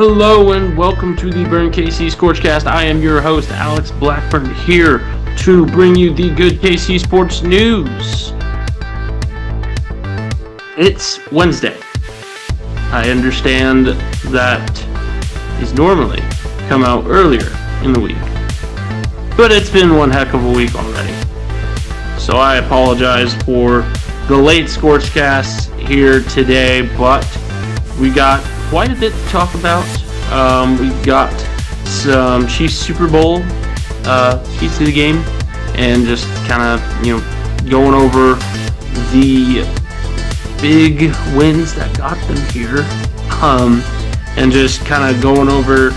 Hello and welcome to the Burn KC ScorchCast. I am your host, Alex Blackburn, here to bring you the good KC sports news. It's Wednesday. I understand that these normally come out earlier in the week, but it's been one heck of a week already. So I apologize for the late ScorchCast here today, but we got quite a bit to talk about. We got some Chiefs Super Bowl keys to the game, and just kind of going over the big wins that got them here, and just kind of going over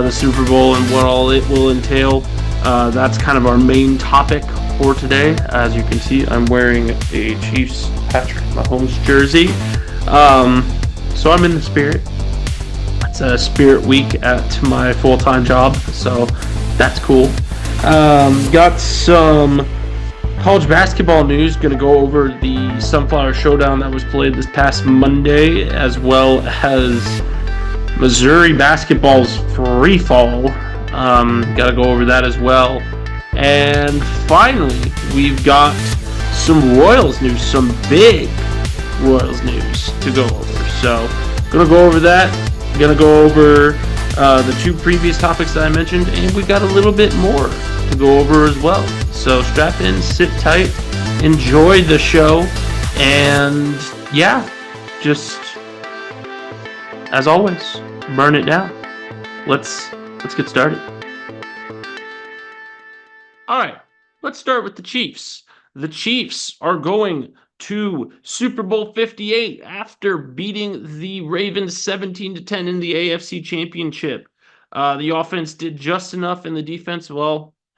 the Super Bowl and what all it will entail. That's kind of our main topic for today. As you can see, I'm wearing a Chiefs Patrick Mahomes jersey, so I'm in the spirit. It's a spirit week at my full-time job, so that's cool. Got some college basketball news. Going to go over the Sunflower Showdown that was played this past Monday, as well as Missouri basketball's free fall. Got to go over that as well. And finally, we've got some Royals news, some big Royals news to go over. So, going to go over that. Going to go over the two previous topics that I mentioned, and we got a little bit more to go over as well. So strap in, sit tight, enjoy the show, and yeah, just as always, burn it down. Let's get started. All right, let's start with the Chiefs. The Chiefs are going to Super Bowl 58 after beating the Ravens 17-10 in the AFC Championship. The offense did just enough, and the defense,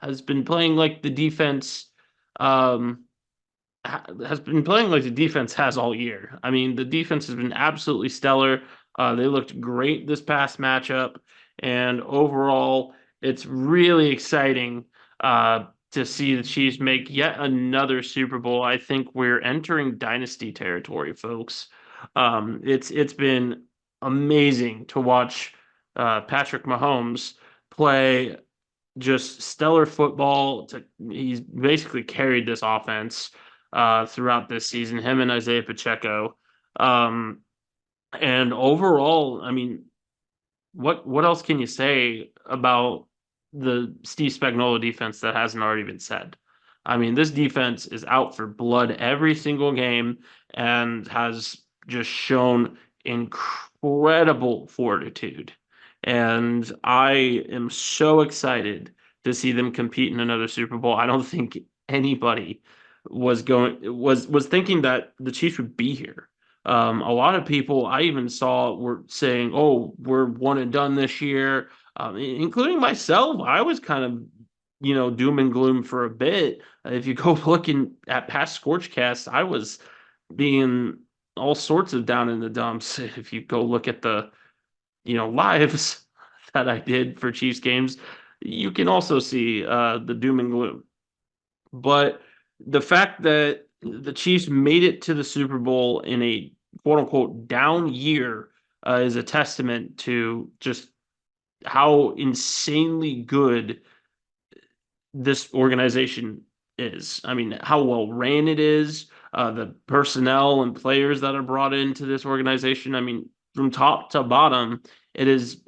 has been playing like the defense has all year. I mean, the defense has been absolutely stellar. They looked great this past matchup, and overall, it's really exciting to see the Chiefs make yet another Super Bowl. I think we're entering dynasty territory, folks. It's been amazing to watch Patrick Mahomes play just stellar football. He's basically carried this offense throughout this season, him and Isaiah Pacheco. And overall, I mean, what else can you say about the Steve Spagnuolo defense that hasn't already been said? I mean, this defense is out for blood every single game and has just shown incredible fortitude. And I am so excited to see them compete in another Super Bowl. I don't think anybody was thinking that the Chiefs would be here. A lot of people I even saw were saying, "Oh, we're one and done this year." Including myself. I was kind of, doom and gloom for a bit. If you go looking at past ScorchCasts, I was being all sorts of down in the dumps. If you go look at the, lives that I did for Chiefs games, you can also see the doom and gloom. But the fact that the Chiefs made it to the Super Bowl in a quote-unquote down year is a testament to just how insanely good this organization is. I mean, how well ran it is, the personnel and players that are brought into this organization. I mean, from top to bottom, it is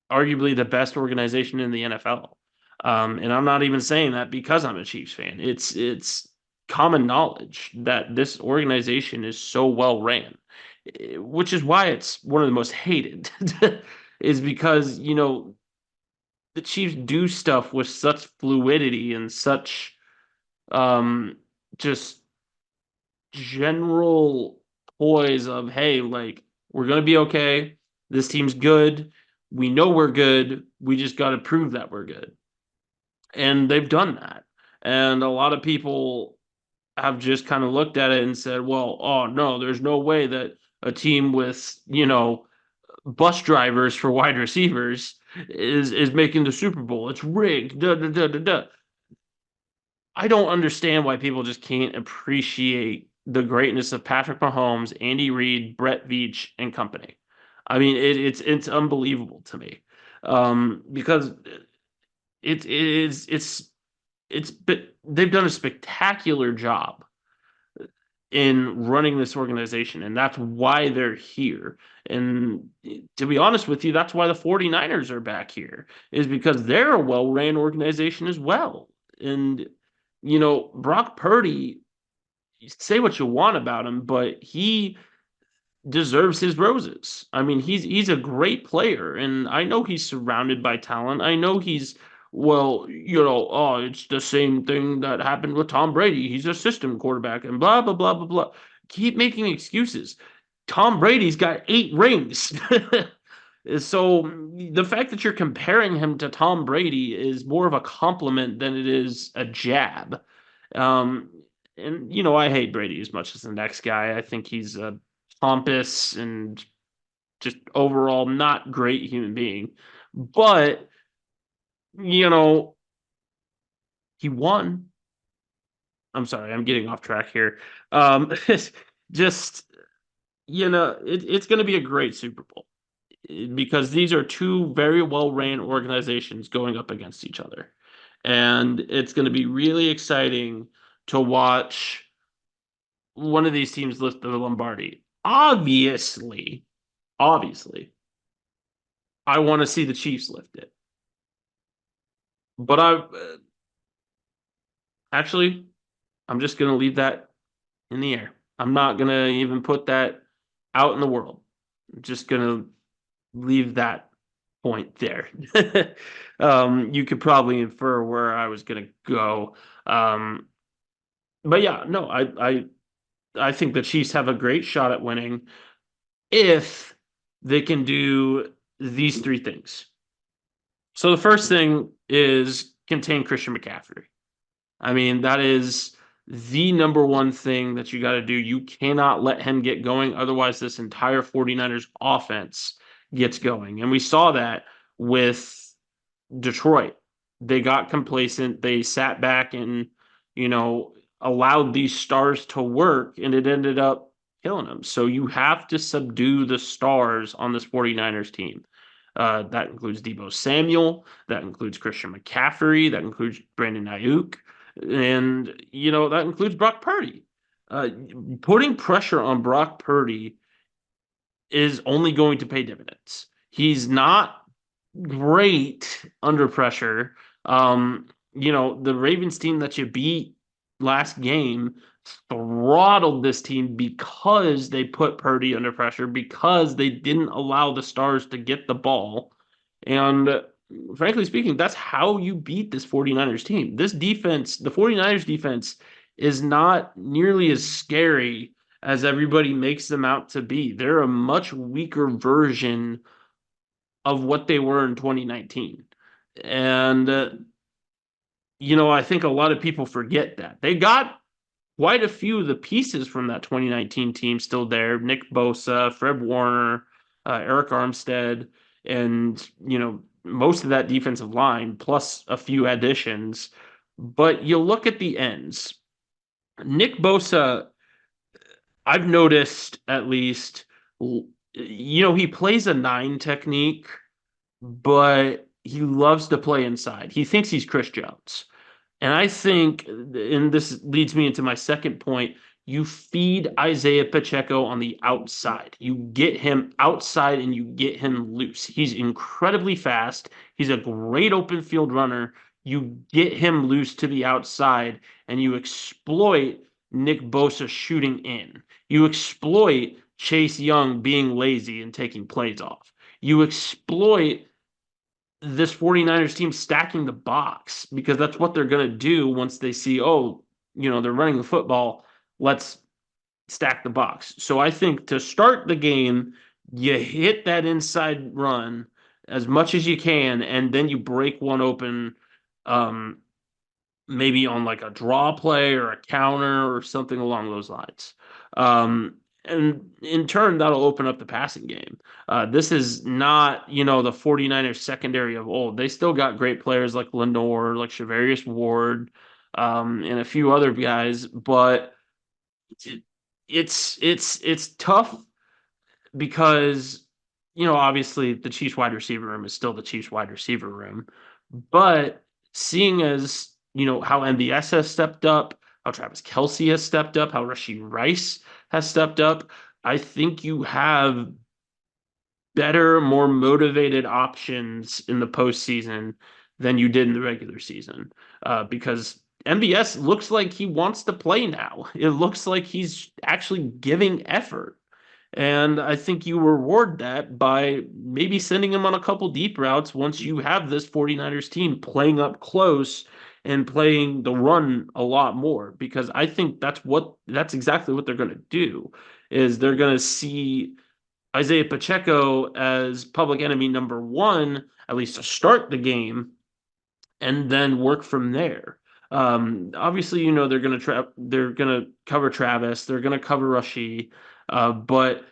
arguably the best organization in the NFL. And I'm not even saying that because I'm a Chiefs fan. It's common knowledge that this organization is so well ran, which is why it's one of the most hated. Is because, the Chiefs do stuff with such fluidity and such just general poise of, hey, like, we're going to be okay. This team's good. We know we're good. We just got to prove that we're good. And they've done that. And a lot of people have just kind of looked at it and said, well, oh, no, there's no way that a team with, bus drivers for wide receivers is making the Super Bowl. It's rigged. I don't understand why people just can't appreciate the greatness of Patrick Mahomes, Andy Reid, Brett Veach, and company. I mean, it's unbelievable to me, because they've done a spectacular job in running this organization, and that's why they're here. And to be honest with you, that's why the 49ers are back here, is because they're a well-ran organization as well. And Brock Purdy, say what you want about him, but he deserves his roses. I mean, he's a great player, and I know he's surrounded by talent. I know he's well, oh, it's the same thing that happened with Tom Brady. He's a system quarterback, and blah blah blah blah blah. Keep making excuses. Tom Brady's got 8 rings. So the fact that you're comparing him to Tom Brady is more of a compliment than it is a jab. Um, and I hate Brady as much as the next guy. I think he's a pompous and just overall not great human being. But, you know, he won. I'm sorry, I'm getting off track here. Just, it's going to be a great Super Bowl because these are two very well ran organizations going up against each other. And it's going to be really exciting to watch one of these teams lift the Lombardi. Obviously, I want to see the Chiefs lift it. But actually, I'm just going to leave that in the air. I'm not going to even put that out in the world. I'm just going to leave that point there. You could probably infer where I was going to go. But yeah, no, I think the Chiefs have a great shot at winning if they can do these 3 things. So the first thing is contain Christian McCaffrey. I mean, that is the number one thing that you got to do. You cannot let him get going. Otherwise, this entire 49ers offense gets going. And we saw that with Detroit. They got complacent. They sat back and, allowed these stars to work, and it ended up killing them. So you have to subdue the stars on this 49ers team. That includes Deebo Samuel. That includes Christian McCaffrey. That includes Brandon Ayuk. And, that includes Brock Purdy. Putting pressure on Brock Purdy is only going to pay dividends. He's not great under pressure. The Ravens team that you beat last game throttled this team because they put Purdy under pressure, because they didn't allow the stars to get the ball. And frankly speaking, that's how you beat this 49ers team. This defense, the 49ers defense, is not nearly as scary as everybody makes them out to be. They're a much weaker version of what they were in 2019. And, I think a lot of people forget that. They got quite a few of the pieces from that 2019 team still there. Nick Bosa, Fred Warner, Eric Armstead, and, most of that defensive line, plus a few additions. But you look at the ends. Nick Bosa, I've noticed at least, he plays a 9 technique, but he loves to play inside. He thinks he's Chris Jones. And I think, and this leads me into my second point, you feed Isaiah Pacheco on the outside. You get him outside and you get him loose. He's incredibly fast. He's a great open field runner. You get him loose to the outside and you exploit Nick Bosa shooting in. You exploit Chase Young being lazy and taking plays off. You exploit this 49ers team stacking the box because that's what they're going to do once they see, oh, they're running the football. Let's stack the box. So I think to start the game, you hit that inside run as much as you can, and then you break one open, maybe on like a draw play or a counter or something along those lines. And in turn, that'll open up the passing game. This is not, the 49ers secondary of old. They still got great players like Lenore, like Shavarius Ward, and a few other guys, but it's tough because obviously the Chiefs wide receiver room is still the Chiefs wide receiver room, but seeing as, how MBS has stepped up, how Travis Kelce has stepped up, how Rashee Rice has stepped up, I think you have better, more motivated options in the postseason than you did in the regular season. Because MBS looks like he wants to play now. It looks like he's actually giving effort. And I think you reward that by maybe sending him on a couple deep routes once you have this 49ers team playing up close and playing the run a lot more, because I think that's exactly what they're going to do is they're going to see Isaiah Pacheco as public enemy number one, at least to start the game, and then work from there. Obviously, they're gonna cover Travis, they're gonna cover Rashee, but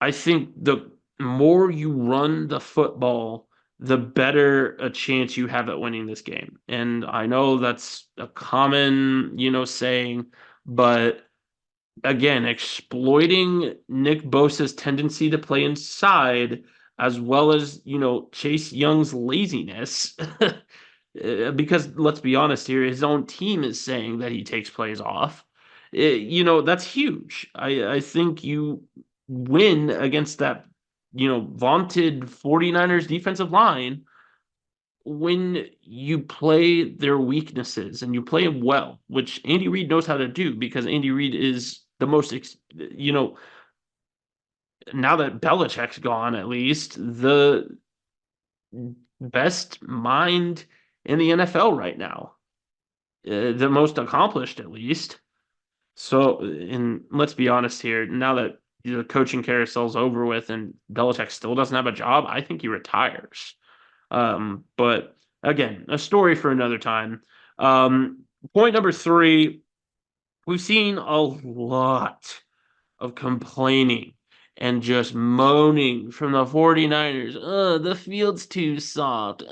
I think the more you run the football, the better a chance you have at winning this game. And I know that's a common, saying, but again, exploiting Nick Bosa's tendency to play inside, as well as, Chase Young's laziness. Because let's be honest here, his own team is saying that he takes plays off. That's huge. I think you win against that, vaunted 49ers defensive line when you play their weaknesses and you play them well, which Andy Reid knows how to do because Andy Reid is the most, now that Belichick's gone, at least the best mind in the NFL right now, the most accomplished, at least. So, and let's be honest here, now that the coaching carousel's over with and Belichick still doesn't have a job, I think he retires. But again, a story for another time. Point number three, we've seen a lot of complaining and just moaning from the 49ers. The field's too soft.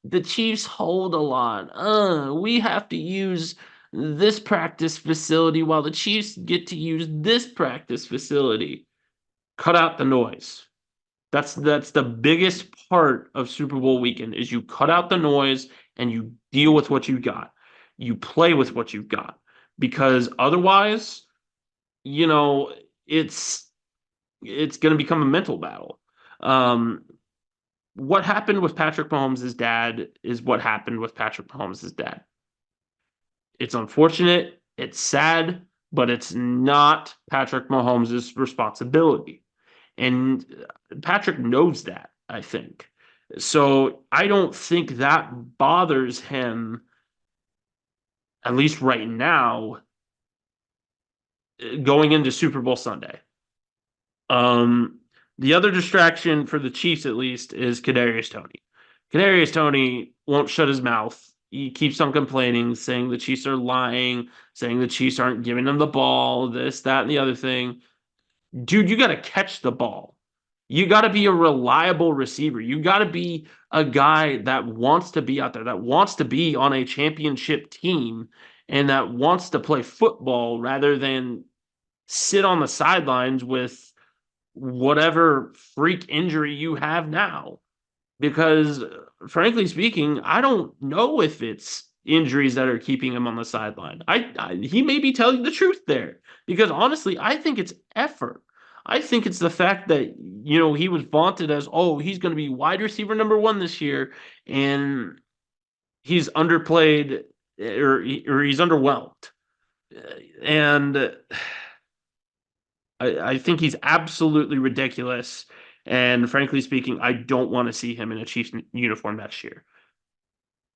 The Chiefs hold a lot. We have to use this practice facility while the Chiefs get to use this practice facility. Cut out the noise. That's the biggest part of Super Bowl weekend is you cut out the noise and you deal with what you got. You play with what you've got because otherwise, it's going to become a mental battle. What happened with Patrick Mahomes' dad is what happened with Patrick Mahomes' dad. It's unfortunate, it's sad, but it's not Patrick Mahomes' responsibility. And Patrick knows that, I think. So I don't think that bothers him, at least right now, going into Super Bowl Sunday. The other distraction for the Chiefs, at least, is Kadarius Toney. Kadarius Toney won't shut his mouth. He keeps on complaining, saying the Chiefs are lying, saying the Chiefs aren't giving him the ball, this, that, and the other thing. Dude, you got to catch the ball. You got to be a reliable receiver. You got to be a guy that wants to be out there, that wants to be on a championship team, and that wants to play football rather than sit on the sidelines with whatever freak injury you have now. Because, frankly speaking, I don't know if it's injuries that are keeping him on the sideline. He may be telling the truth there. Because honestly, I think it's effort. I think it's the fact that, he was vaunted as, oh, he's going to be wide receiver number one this year, and he's underplayed or he's underwhelmed. And I think he's absolutely ridiculous. And frankly speaking, I don't want to see him in a Chiefs uniform next year.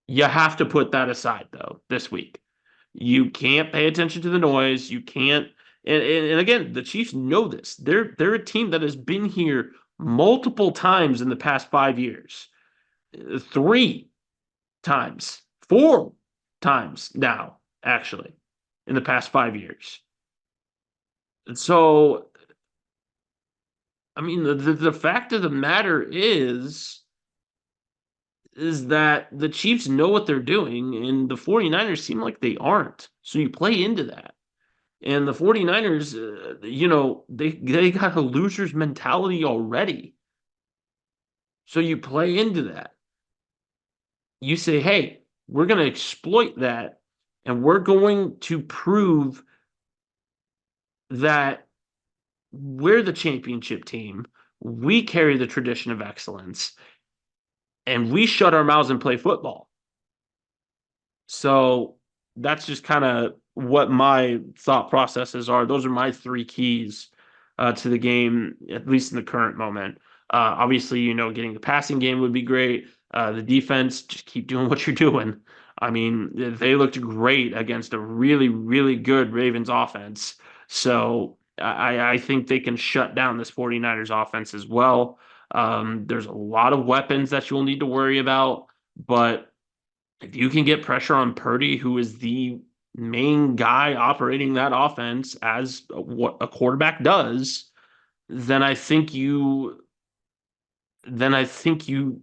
You have to put that aside, though, this week. You can't pay attention to the noise. You can't. And again, the Chiefs know this. They're a team that has been here multiple times in the past 5 years. 3 times, 4 times now, actually, in the past 5 years. So, I mean, the fact of the matter is that the Chiefs know what they're doing, and the 49ers seem like they aren't. So you play into that. And the 49ers, they got a loser's mentality already. So you play into that. You say, hey, we're going to exploit that and we're going to prove that we're the championship team. We carry the tradition of excellence and we shut our mouths and play football. So that's just kind of what my thought processes are. Those are my three keys to the game, at least in the current moment. Obviously, getting the passing game would be great. The defense, just keep doing what you're doing. I mean, they looked great against a really, really good Ravens offense. So I think they can shut down this 49ers offense as well. There's a lot of weapons that you'll need to worry about, but if you can get pressure on Purdy, who is the main guy operating that offense as what a quarterback does, then I think you then I think you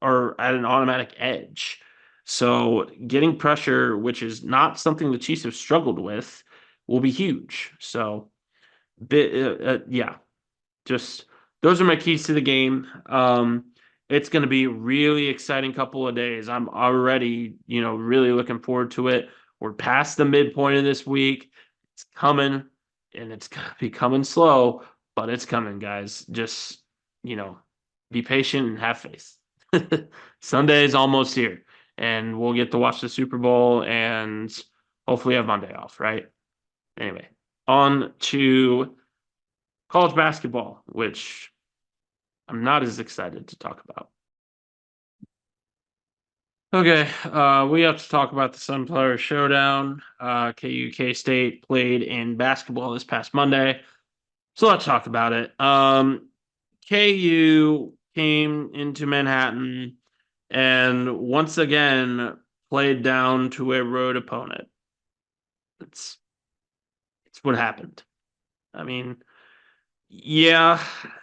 are at an automatic edge. So getting pressure, which is not something the Chiefs have struggled with, will be huge. So, yeah, just those are my keys to the game. It's going to be a really exciting couple of days. I'm already, really looking forward to it. We're past the midpoint of this week. It's coming, and it's going to be coming slow, but it's coming, guys. Just, you know, be patient and have faith. Sunday is almost here, and we'll get to watch the Super Bowl and hopefully have Monday off, right? Anyway, on to college basketball, which I'm not as excited to talk about. Okay, we have to talk about the Sunflower Showdown. KU K-State played in basketball this past Monday, so let's talk about it. KU came into Manhattan and once again played down to a road opponent. It's what happened. I mean, yeah,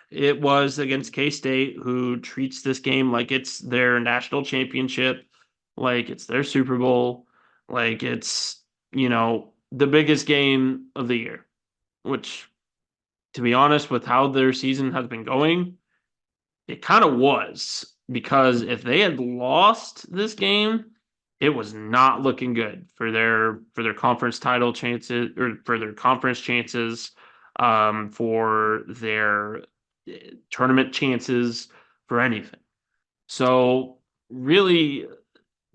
it was against K-State, who treats this game like it's their national championship, like it's their Super Bowl, like it's, the biggest game of the year, which, to be honest, with how their season has been going, it kind of was. Because if they had lost this game, it was not looking good for their conference title chances, or for their conference chances, for their tournament chances, for anything. So really,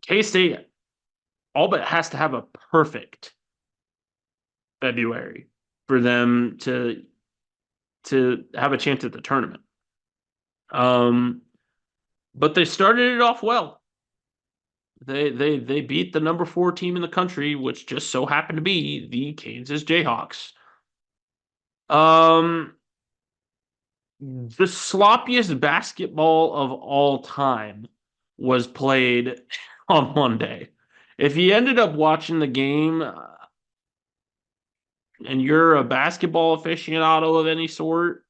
K-State all but has to have a perfect February for them to have a chance at the tournament. But they started it off well. They beat the number 4 team in the country, which just so happened to be the Kansas Jayhawks. The sloppiest basketball of all time was played on Monday. If you ended up watching the game and you're a basketball aficionado of any sort,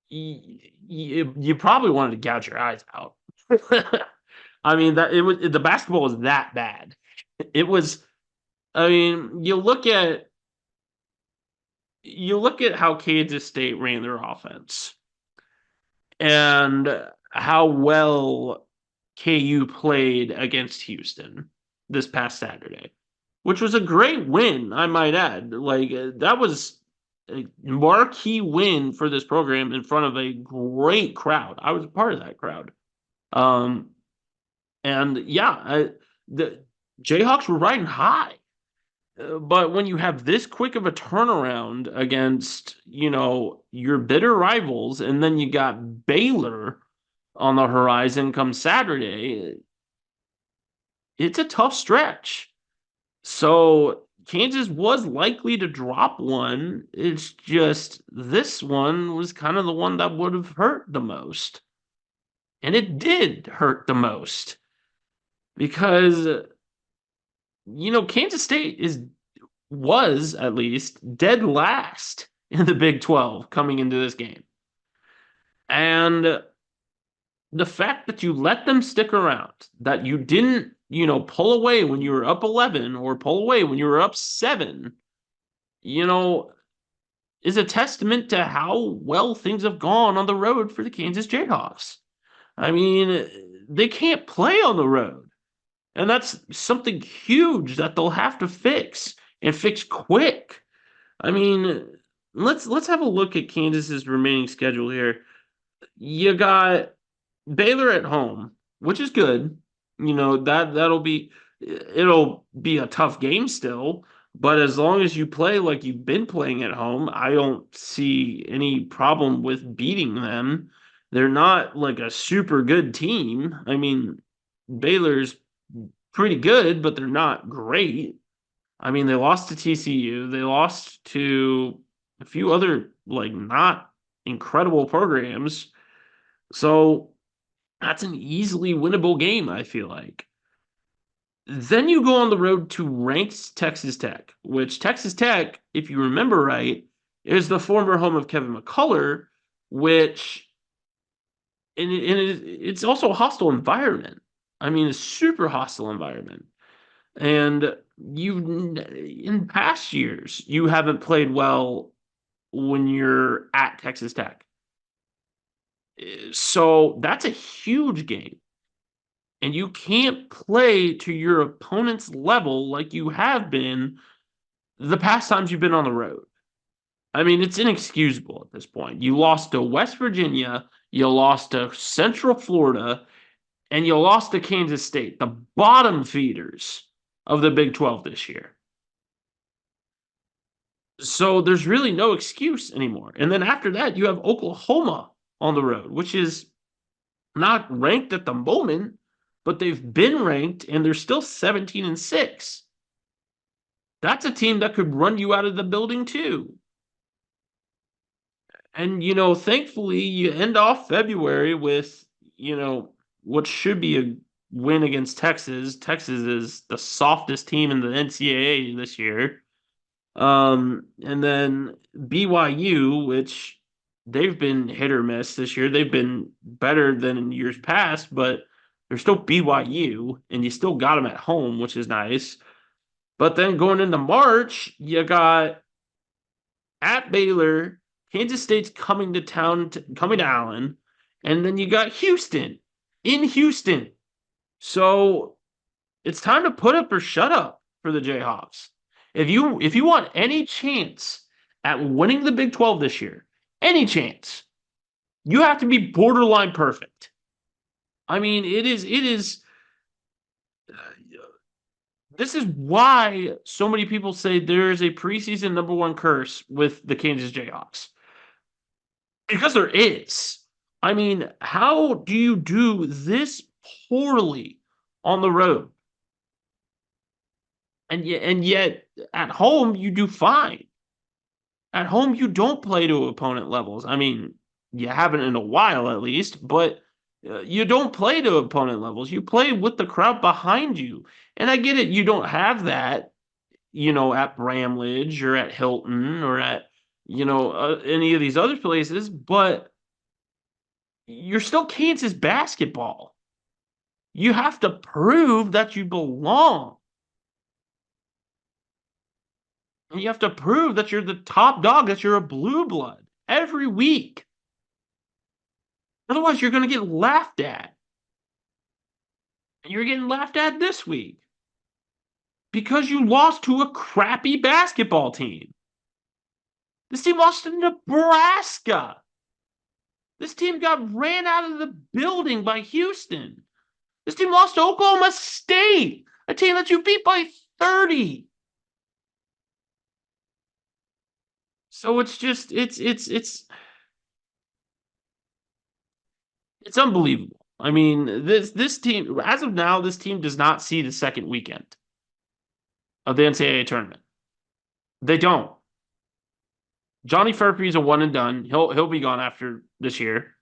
you probably wanted to gouge your eyes out. I mean, the basketball was that bad. It was. I mean, you look at how Kansas State ran their offense and how well KU played against Houston this past Saturday, which was a great win, I might add. Like, that was a marquee win for this program in front of a great crowd. I was a part of that crowd. And yeah, the Jayhawks were riding high. But when you have this quick of a turnaround against, your bitter rivals, and then you got Baylor on the horizon come Saturday, it's a tough stretch. So Kansas was likely to drop one. It's just this one was kind of the one that would have hurt the most. And it did hurt the most because Kansas State was at least dead last in the Big 12 coming into this game. And the fact that you let them stick around, that you didn't, pull away when you were up 11 or pull away when you were up 7, is a testament to how well things have gone on the road for the Kansas Jayhawks. I mean, they can't play on the road. And that's something huge that they'll have to fix and fix quick. I mean, let's have a look at Kansas's remaining schedule here. You got Baylor at home, which is good. It'll be a tough game still, but as long as you play like you've been playing at home, I don't see any problem with beating them. They're not like a super good team. I mean, Baylor's pretty good, but they're not great. I mean, they lost to TCU, they lost to a few other like not incredible programs. So that's an easily winnable game, I feel like. Then you go on the road to ranked Texas Tech, which Texas Tech, if you remember right, is the former home of Kevin McCullough, which it's also a hostile environment. I mean, a super hostile environment. And you, in past years, you haven't played well when you're at Texas Tech. So that's a huge game. And you can't play to your opponent's level like you have been the past times you've been on the road. I mean, it's inexcusable at this point. You lost to West Virginia, you lost to Central Florida, and you lost to Kansas State, the bottom feeders of the Big 12 this year. So there's really no excuse anymore. And then after that, you have Oklahoma on the road, which is not ranked at the moment, but they've been ranked and they're still 17-6. That's a team that could run you out of the building too. And thankfully you end off February with, what should be a win against Texas. Texas is the softest team in the NCAA this year. And then BYU, which they've been hit or miss this year. They've been better than in years past, but they're still BYU, and you still got them at home, which is nice. But then going into March, you got at Baylor, Kansas State's coming to town, coming to Allen, and then you got Houston in Houston. So it's time to put up or shut up for the Jayhawks. If you want any chance at winning the Big 12 this year, any chance, you have to be borderline perfect. I mean, it is. This is why so many people say there is a preseason number one curse with the Kansas Jayhawks. Because there is. I mean, how do you do this poorly on the road? And yet at home you do fine. At home you don't play to opponent levels. I mean, you haven't in a while at least, but you don't play to opponent levels. You play with the crowd behind you. And I get it, you don't have that, at Bramlage or at Hilton or at, any of these other places, but you're still Kansas basketball. You have to prove that you belong. And you have to prove that you're the top dog, that you're a blue blood every week. Otherwise, you're going to get laughed at. And you're getting laughed at this week because you lost to a crappy basketball team. This team lost to Nebraska. This team got ran out of the building by Houston. This team lost to Oklahoma State, a team that you beat by 30. So it's just it's unbelievable. I mean, this team, as of now, this team does not see the second weekend of the NCAA tournament. They don't. Johnny Furphy's a one and done. He'll be gone after this year.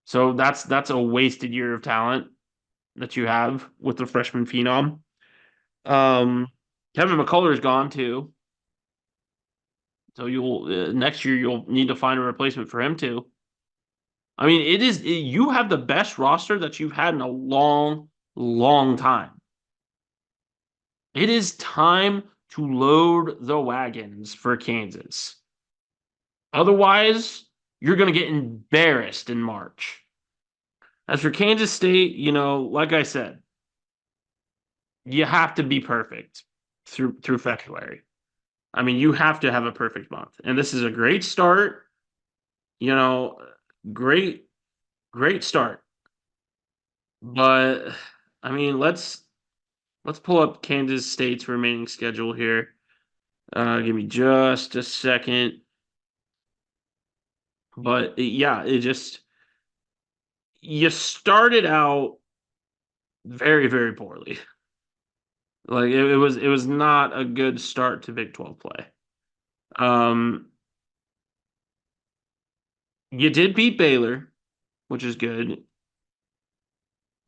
So that's a wasted year of talent that you have with the freshman phenom. Kevin McCullough is gone too. So you'll next year you'll need to find a replacement for him too. I mean, you have the best roster that you've had in a long, long time. It is time to load the wagons for Kansas. Otherwise, you're going to get embarrassed in March. As for Kansas State, like I said, you have to be perfect through February. I mean, you have to have a perfect month. And this is a great start, you know, great, great start. But I mean, let's pull up Kansas State's remaining schedule here. Give me just a second. But yeah, it just you started out very, very poorly. Like it was not a good start to Big 12 play. Um, you did beat Baylor, which is good,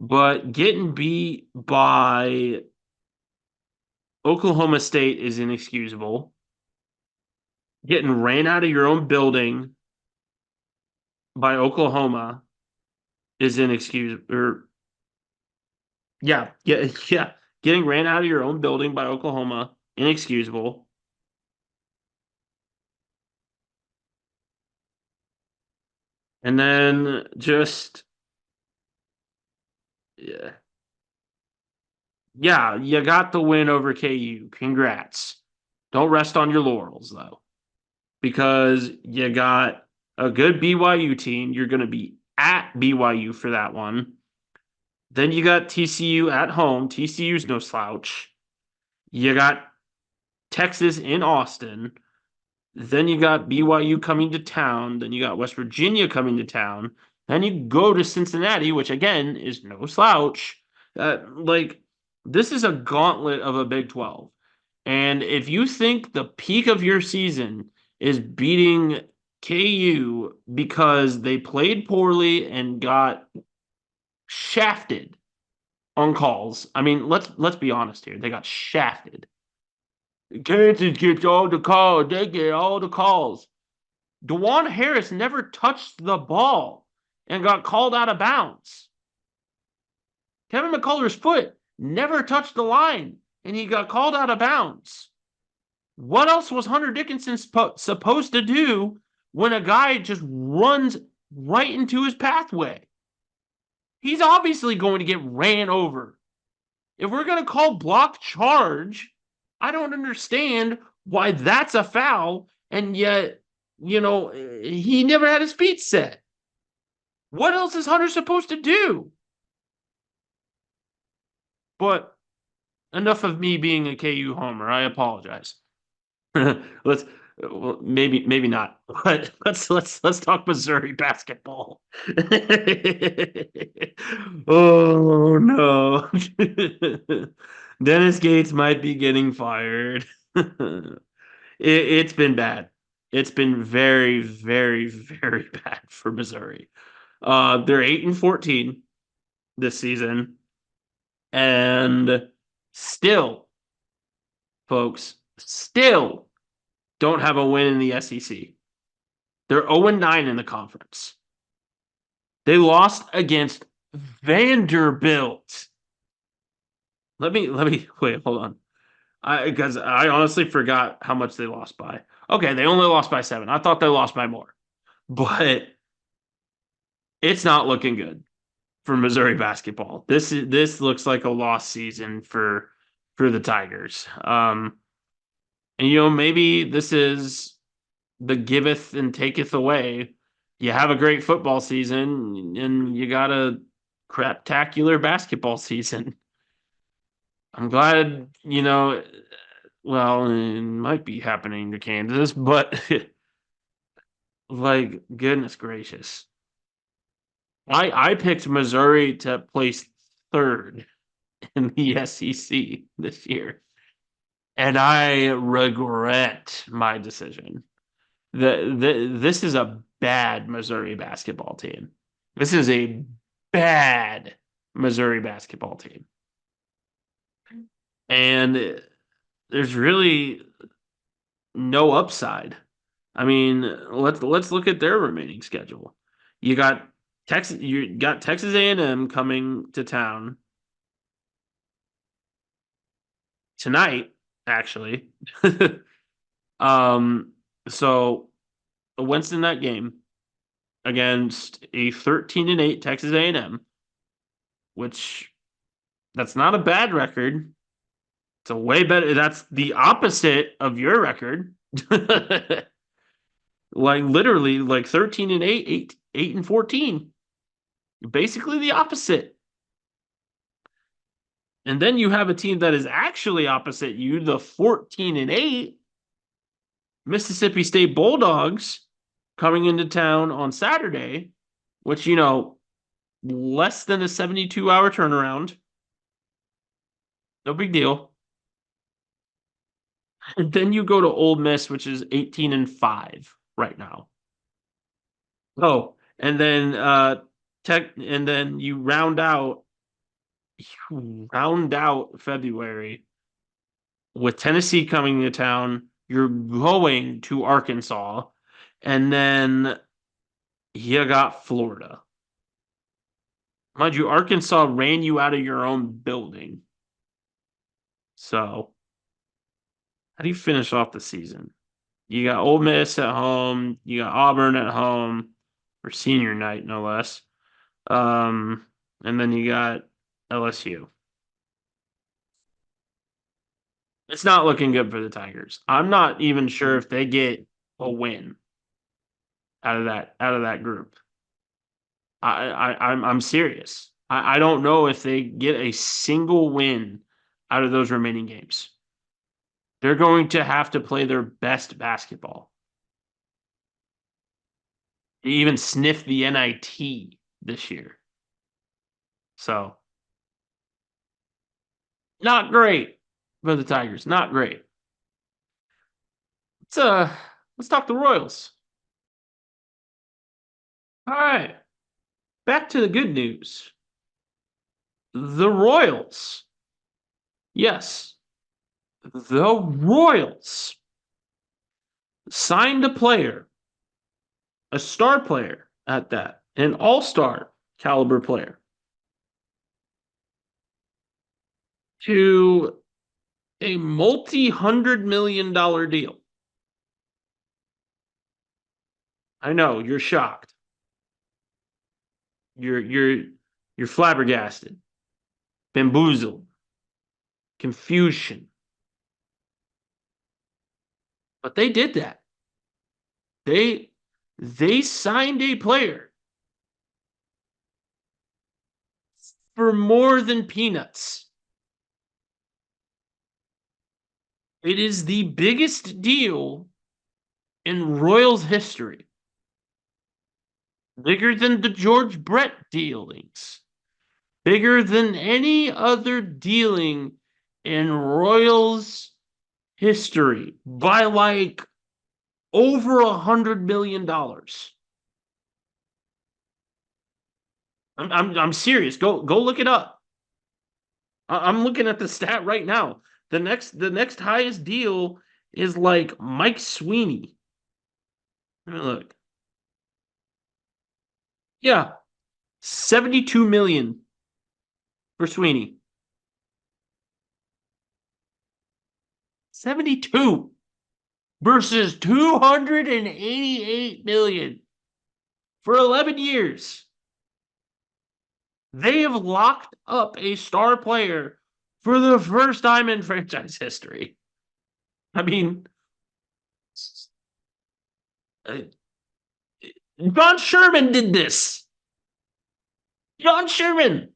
but getting beat by Oklahoma State is inexcusable. Getting ran out of your own building by Oklahoma is inexcusable. Yeah, yeah, yeah. Getting ran out of your own building by Oklahoma, inexcusable. And then just yeah, yeah, you got the win over KU. Congrats. Don't rest on your laurels though, because you got a good BYU team. You're going to be at BYU for that one. Then you got TCU at home. TCU's no slouch. You got Texas in Austin. Then you got BYU coming to town. Then you got West Virginia coming to town. Then you go to Cincinnati, which again is no slouch. Like, this is a gauntlet of a Big 12. And if you think the peak of your season is beating KU because they played poorly and got shafted on calls, I mean, let's be honest here. They got shafted. Kansas gets all the calls. They get all the calls. DeJuan Harris never touched the ball and got called out of bounds. Kevin McCullough's foot never touched the line and he got called out of bounds. What else was Hunter Dickinson supposed to do when a guy just runs right into his pathway? He's obviously going to get ran over. If we're going to call block charge, I don't understand why that's a foul, and yet, he never had his feet set. What else is Hunter supposed to do? But enough of me being a KU homer. I apologize. let's well, maybe not. But let's talk Missouri basketball. Oh no. Dennis Gates might be getting fired. It's been bad. It's been very, very, very bad for Missouri. They're 8-14 this season, and still, folks, still don't have a win in the SEC. They're 0-9 in the conference. They lost against Vanderbilt. Let me wait, hold on. Because I honestly forgot how much they lost by. Okay, they only lost by 7. I thought they lost by more. But it's not looking good for Missouri basketball. This looks like a lost season for the Tigers. And maybe this is the giveth and taketh away. You have a great football season and you got a craptacular basketball season. I'm glad, well, it might be happening to Kansas, but like, goodness gracious. I picked Missouri to place third in the SEC this year, and I regret my decision. This is a bad Missouri basketball team. This is a bad Missouri basketball team. And there's really no upside. I mean, let's look at their remaining schedule. You got Texas A&M coming to town tonight, actually. um, so a Wednesday night game. against a 13-8 Texas A&M, which that's not a bad record. It's a way better. That's the opposite of your record. Like literally, like 13-8, 8-14. Basically the opposite. And then you have a team that is actually opposite you, the 14-8 Mississippi State Bulldogs, coming into town on Saturday, which, less than a 72-hour turnaround. No big deal. And then you go to Ole Miss, which is 18-5 right now. Oh, and then and then you round out February with Tennessee coming to town. You're going to Arkansas, and then you got Florida. Mind you, Arkansas ran you out of your own building. So, how do you finish off the season? You got Ole Miss at home. You got Auburn at home for senior night, no less. And then you got LSU. It's not looking good for the Tigers. I'm not even sure if they get a win out of that group. I'm serious. I don't know if they get a single win out of those remaining games. They're going to have to play their best basketball. They even sniff the NIT this year. So, not great for the Tigers. Not great. Let's talk the Royals. All right. Back to the good news. The Royals. Yes. The Royals signed a player, a star player at that, an all-star caliber player, to a multi-$100 million deal. I know you're shocked. You're flabbergasted, bamboozled, confusion. But they did that. They signed a player for more than peanuts. It is the biggest deal in Royals history. Bigger than the George Brett dealings. Bigger than any other dealing in Royals history by like over $100 million. I'm serious. Go look it up. I'm looking at the stat right now. The next highest deal is like Mike Sweeney. Let me look. Yeah, 72 million for Sweeney. 72 versus 288 million for 11 years. They have locked up a star player for the first time in franchise history. I mean, John Sherman did this. John Sherman,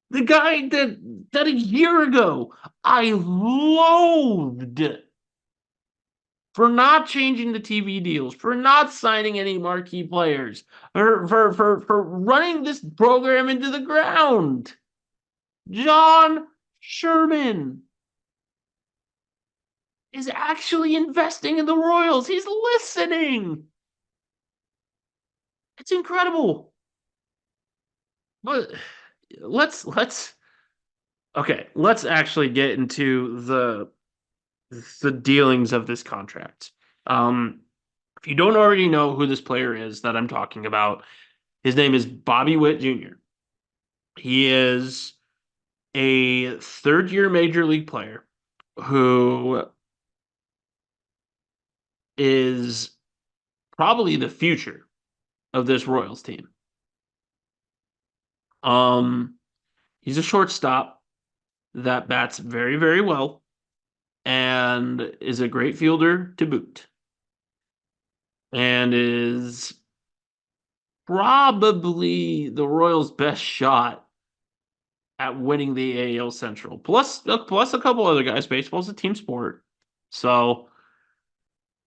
the guy that a year ago I loathed for not changing the TV deals, for not signing any marquee players, for running this program into the ground. John Sherman is actually investing in the Royals. He's listening. It's incredible. But let's actually get into the dealings of this contract. If you don't already know who this player is that I'm talking about, his name is Bobby Witt Jr. He is a third-year major league player who is probably the future of this Royals team. Um, he's a shortstop that bats very, very well and is a great fielder to boot, and is probably the Royals' best shot at winning the AL Central. Plus a couple other guys. Baseball's a team sport, so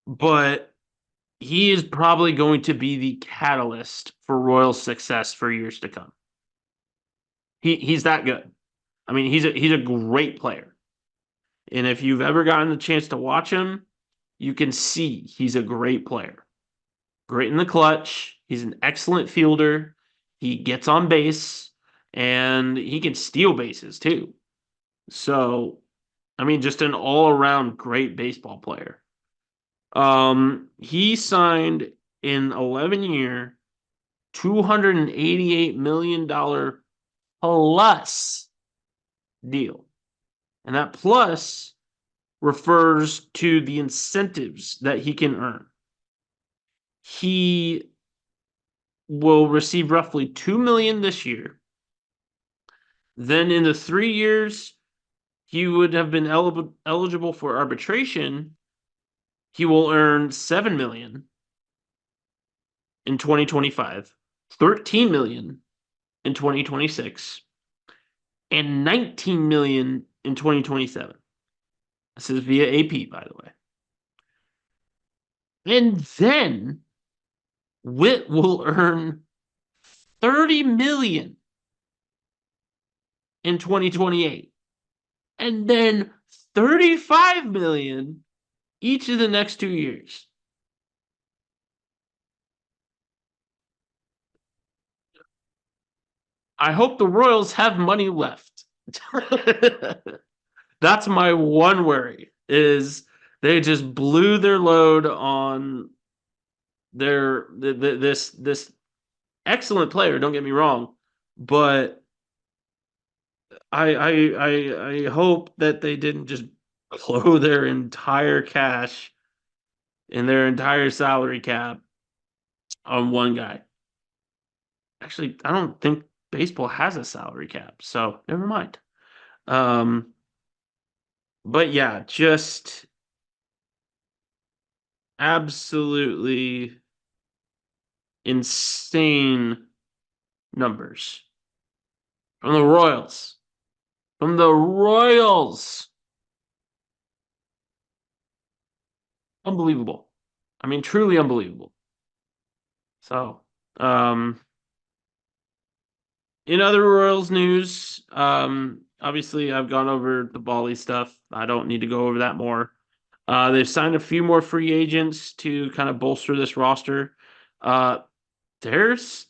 but he is probably going to be the catalyst for Royals' success for years to come. He's that good. I mean, he's a great player. And if you've ever gotten the chance to watch him, you can see he's a great player. Great in the clutch. He's an excellent fielder. He gets on base and he can steal bases too. So, I mean, just an all-around great baseball player. He signed an 11-year, $288 million plus deal. And that plus refers to the incentives that he can earn. He will receive roughly $2 million this year. Then in the 3 years he would have been eligible for arbitration, he will earn $7 million in 2025, $13 million in 2026, and $19 million in 2027. This is via AP, by the way. And then Witt will earn $30 million in 2028, and then $35 million each of the next 2 years. I hope the Royals have money left. That's my one worry, is they just blew their load on this excellent player, don't get me wrong, but I hope that they didn't just blow their entire cash and their entire salary cap on one guy. Actually, I don't think baseball has a salary cap, so never mind. But yeah, just absolutely insane numbers from the Royals. From the Royals. Unbelievable. I mean, truly unbelievable. So, in other Royals news, obviously I've gone over the Bali stuff. I don't need to go over that more. They've signed a few more free agents to kind of bolster this roster. There's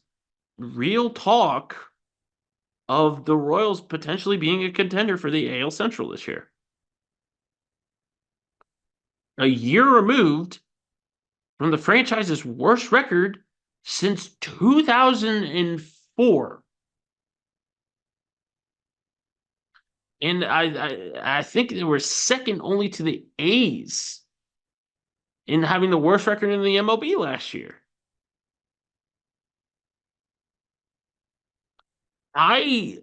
real talk of the Royals potentially being a contender for the AL Central this year. A year removed from the franchise's worst record since 2004. And I think they were second only to the A's in having the worst record in the MLB last year. I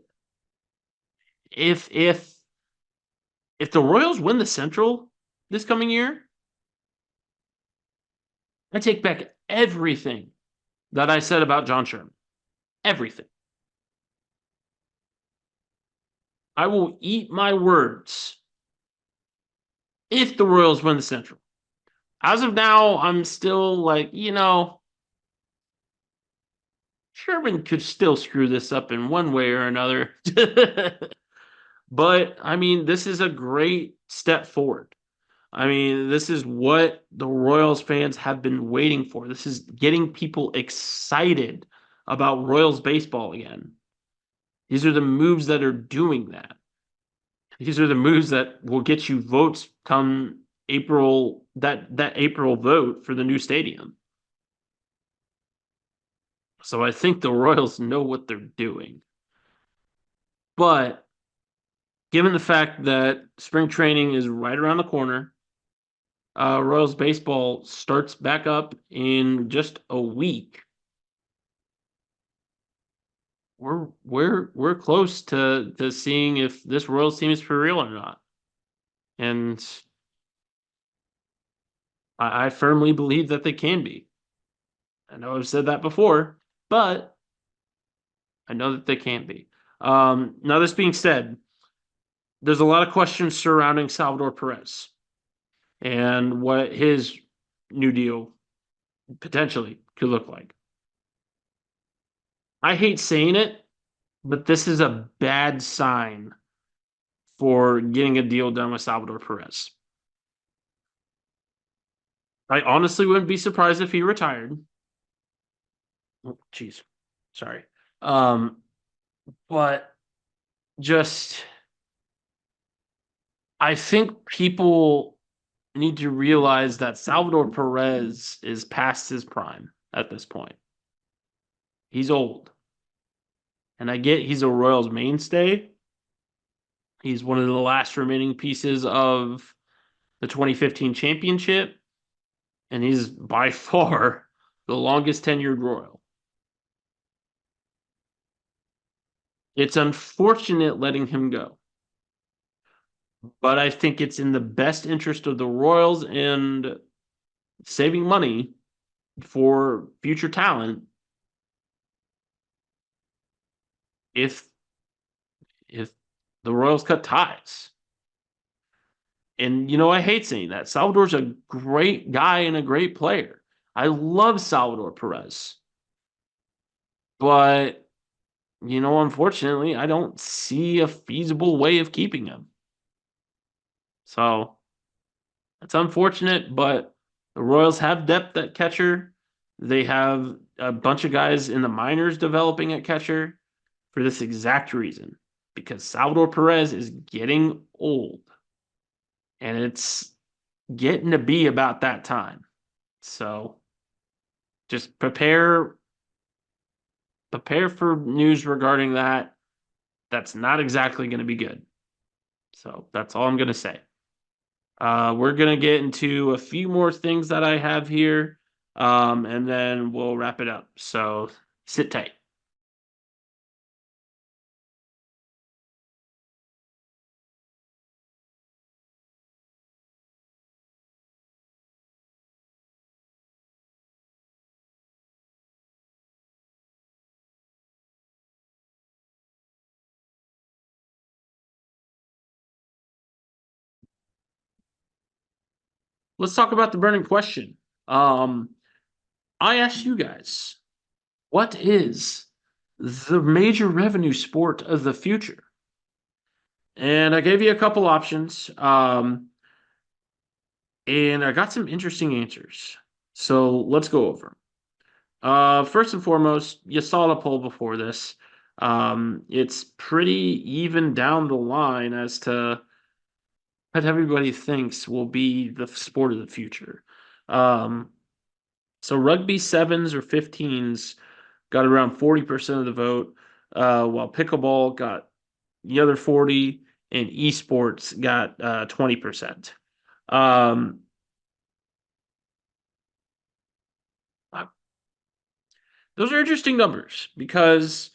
if the Royals win the Central this coming year, I take back everything that I said about John Sherman. Everything. I will eat my words if the Royals win the Central. As of now, I'm still like, Sherman could still screw this up in one way or another. But, I mean, this is a great step forward. I mean, this is what the Royals fans have been waiting for. This is getting people excited about Royals baseball again. These are the moves that are doing that. These are the moves that will get you votes come April, that April vote for the new stadium. So I think the Royals know what they're doing. But given the fact that spring training is right around the corner, Royals baseball starts back up in just a week. we're close to seeing if this Royals team is for real or not. And I firmly believe that they can be. I know I've said that before, but I know that they can be. Now, this being said, there's a lot of questions surrounding Salvador Perez and what his new deal potentially could look like. I hate saying it, but this is a bad sign for getting a deal done with Salvador Perez. I honestly wouldn't be surprised if he retired. Oh, jeez, sorry. Um, but just I think people need to realize that Salvador Perez is past his prime at this point. He's old. And I get he's a Royals mainstay. He's one of the last remaining pieces of the 2015 championship, and he's by far the longest tenured Royal. It's unfortunate letting him go, but I think it's in the best interest of the Royals and saving money for future talent if if the Royals cut ties. And I hate saying that. Salvador's a great guy and a great player. I love Salvador Perez. But, unfortunately, I don't see a feasible way of keeping him. So it's unfortunate, but the Royals have depth at catcher. They have a bunch of guys in the minors developing at catcher for this exact reason. Because Salvador Perez is getting old. And it's getting to be about that time. So just prepare for news regarding that. That's not exactly going to be good. So that's all I'm going to say. We're going to get into a few more things that I have here, and then we'll wrap it up. So sit tight. Let's talk about the burning question. Um, I asked you guys, what is the major revenue sport of the future? And I gave you a couple options, and I got some interesting answers. So let's go over. First and foremost, you saw the poll before this. It's pretty even down the line as to what everybody thinks will be the sport of the future. Um, so rugby sevens or 15s got around 40% of the vote, while pickleball got the other 40, and esports got 20%. Um, those are interesting numbers because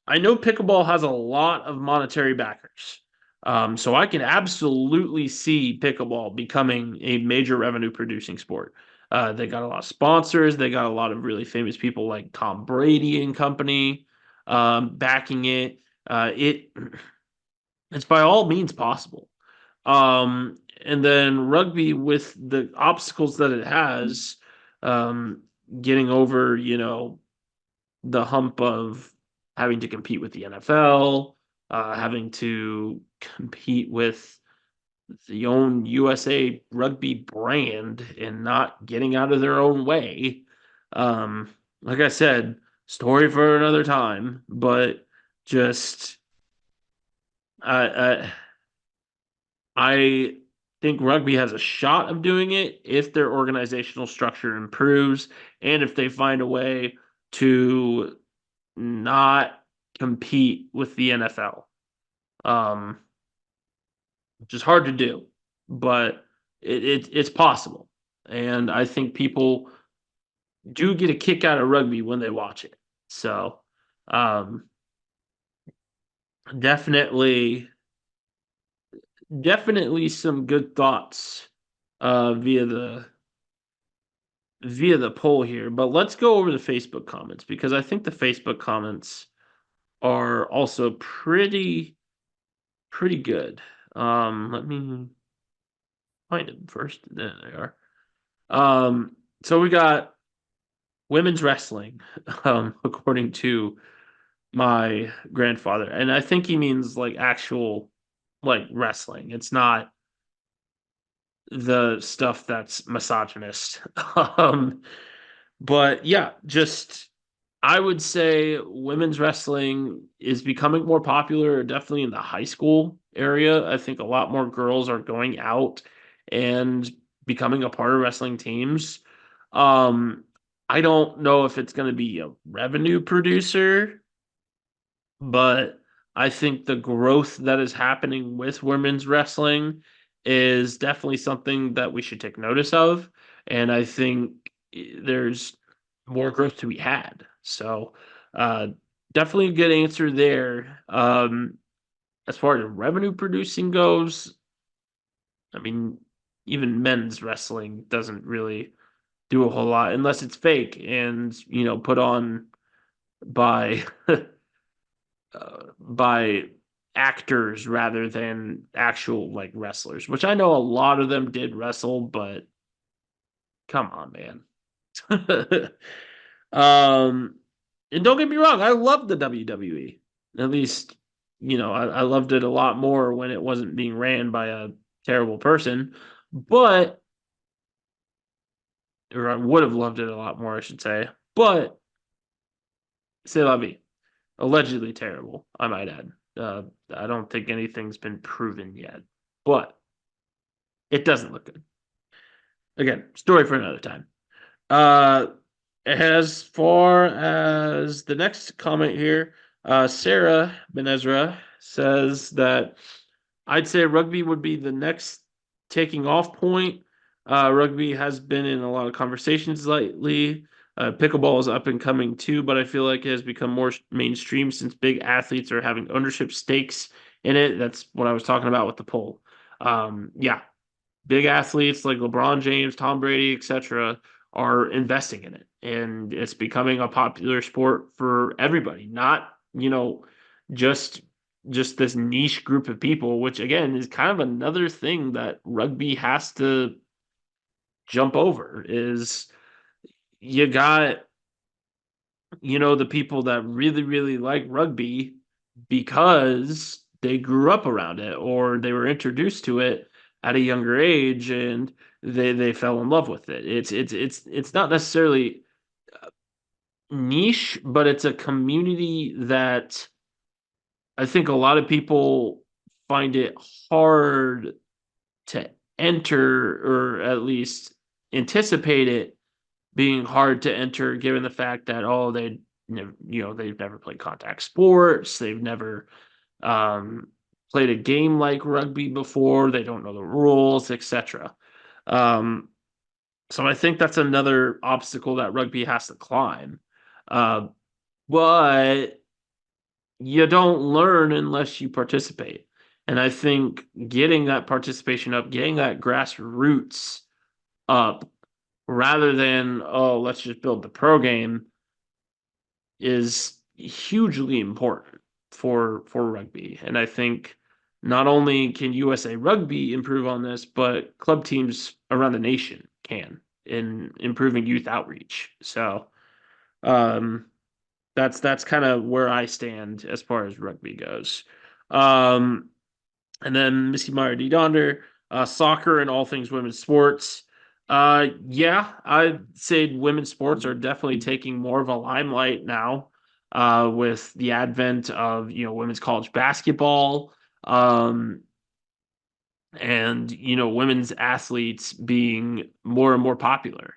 I know pickleball has a lot of monetary backers. So I can absolutely see pickleball becoming a major revenue producing sport. They got a lot of sponsors. They got a lot of really famous people like Tom Brady and company backing it. It's by all means possible. And then rugby with the obstacles that it has, um, getting over, the hump of having to compete with the NFL, having to compete with the own USA rugby brand and not getting out of their own way. Like I said, story for another time, but just I, I think rugby has a shot of doing it if their organizational structure improves and if they find a way to not compete with the NFL, um, which is hard to do, but it's possible. And I think people do get a kick out of rugby when they watch it. So, um, definitely, definitely some good thoughts via the poll here. But let's go over the Facebook comments because I think the Facebook comments are also pretty good. Let me find them first. There they are. So we got women's wrestling, according to my grandfather, and I think he means like actual like wrestling. It's not the stuff that's misogynist. um, but yeah, just I would say women's wrestling is becoming more popular, definitely in the high school area. I think a lot more girls are going out and becoming a part of wrestling teams. Um, I don't know if it's going to be a revenue producer, but I think the growth that is happening with women's wrestling is definitely something that we should take notice of. And I think there's more growth to be had. So, uh, definitely a good answer there. As far as revenue producing goes, I mean, even men's wrestling doesn't really do a whole lot unless it's fake and, put on by by actors rather than actual like wrestlers, which I know a lot of them did wrestle, but come on, man. um, and don't get me wrong, I love the WWE. At least, I loved it a lot more when it wasn't being ran by a terrible person, but or I would have loved it a lot more, I should say. But c'est la vie. Allegedly terrible, I might add. I don't think anything's been proven yet, but it doesn't look good. Again, story for another time. Uh, as far as the next comment here, Sarah Benezra says that I'd say rugby would be the next taking off point. Rugby has been in a lot of conversations lately. Pickleball is up and coming too, but I feel like it has become more mainstream since big athletes are having ownership stakes in it. That's what I was talking about with the poll. Yeah, big athletes like LeBron James, Tom Brady, etc., are investing in it, and it's becoming a popular sport for everybody. Not just just this niche group of people, which again is kind of another thing that rugby has to jump over. Is you got the people that really like rugby because they grew up around it or they were introduced to it at a younger age and they fell in love with it. It's not necessarily niche, but it's a community that I think a lot of people find it hard to enter or at least anticipate it being hard to enter given the fact that they've never played contact sports, they've never um, played a game like rugby before, they don't know the rules, etc. um, so I think that's another obstacle that rugby has to climb. uh, but you don't learn unless you participate, and I think getting that participation up, getting that grassroots up rather than, oh, let's just build the pro game is hugely important for rugby. And I think not only can USA Rugby improve on this, but club teams around the nation can in improving youth outreach. So um, that's kind of where I stand as far as rugby goes. Um, and then Missy Meyer D. Donder, soccer and all things women's sports. Yeah, I'd say women's sports are definitely taking more of a limelight now with the advent of women's college basketball, um, and women's athletes being more and more popular.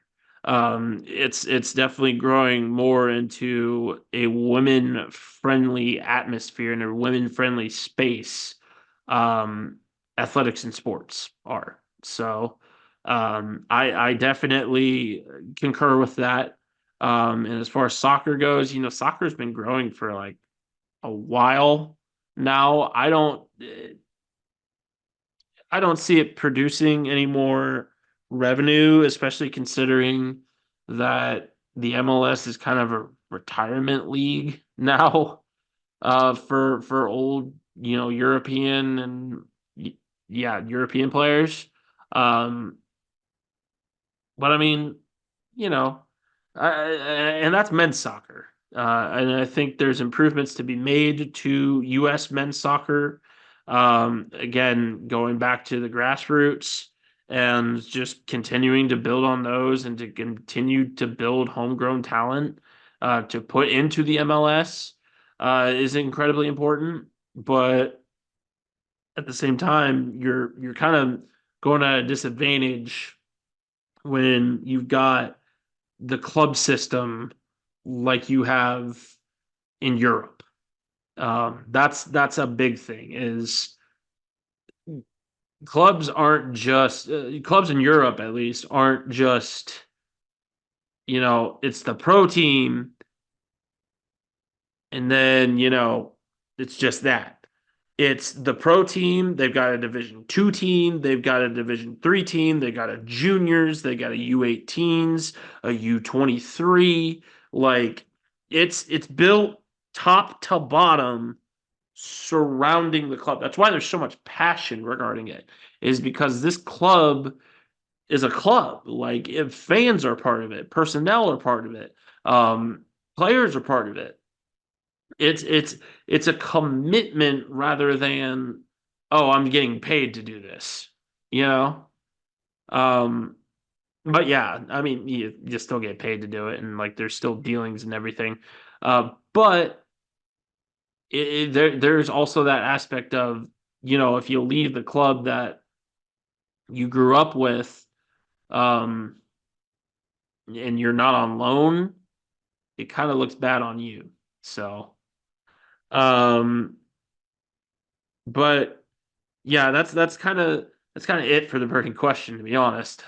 It's definitely growing more into a women friendly atmosphere and a women friendly space. Um, Athletics and sports are so. I definitely concur with that. And as far as soccer goes, soccer's been growing for like a while. Now, I don't see it producing any more revenue, especially considering that the MLS is kind of a retirement league now, for old, European and yeah, European players. Um, but I mean, you know, and that's men's soccer. And I think there's improvements to be made to U.S. men's soccer. Again, going back to the grassroots and just continuing to build on those and to continue to build homegrown talent to put into the MLS is incredibly important. But at the same time, you're kind of going at a disadvantage when you've got the club system like you have in Europe. That's a big thing. Is clubs aren't just clubs in Europe at least aren't just it's the pro team and then it's just that. It's the pro team. They've got a Division 2 team. They've got a Division 3 team. They got a juniors. They got a U18s, a U23. Like it's built top to bottom surrounding the club. That's why there's so much passion regarding it. Is because this club is a club. Like if fans are part of it, personnel are part of it, players are part of it. It's a commitment rather than, oh, I'm getting paid to do this, you know? Um, but yeah, I mean, you still get paid to do it, and like there's still dealings and everything. But there's also that aspect of, if you leave the club that you grew up with, um, and you're not on loan, it kind of looks bad on you. So, um, but yeah, that's kind of it for the burning question, to be honest.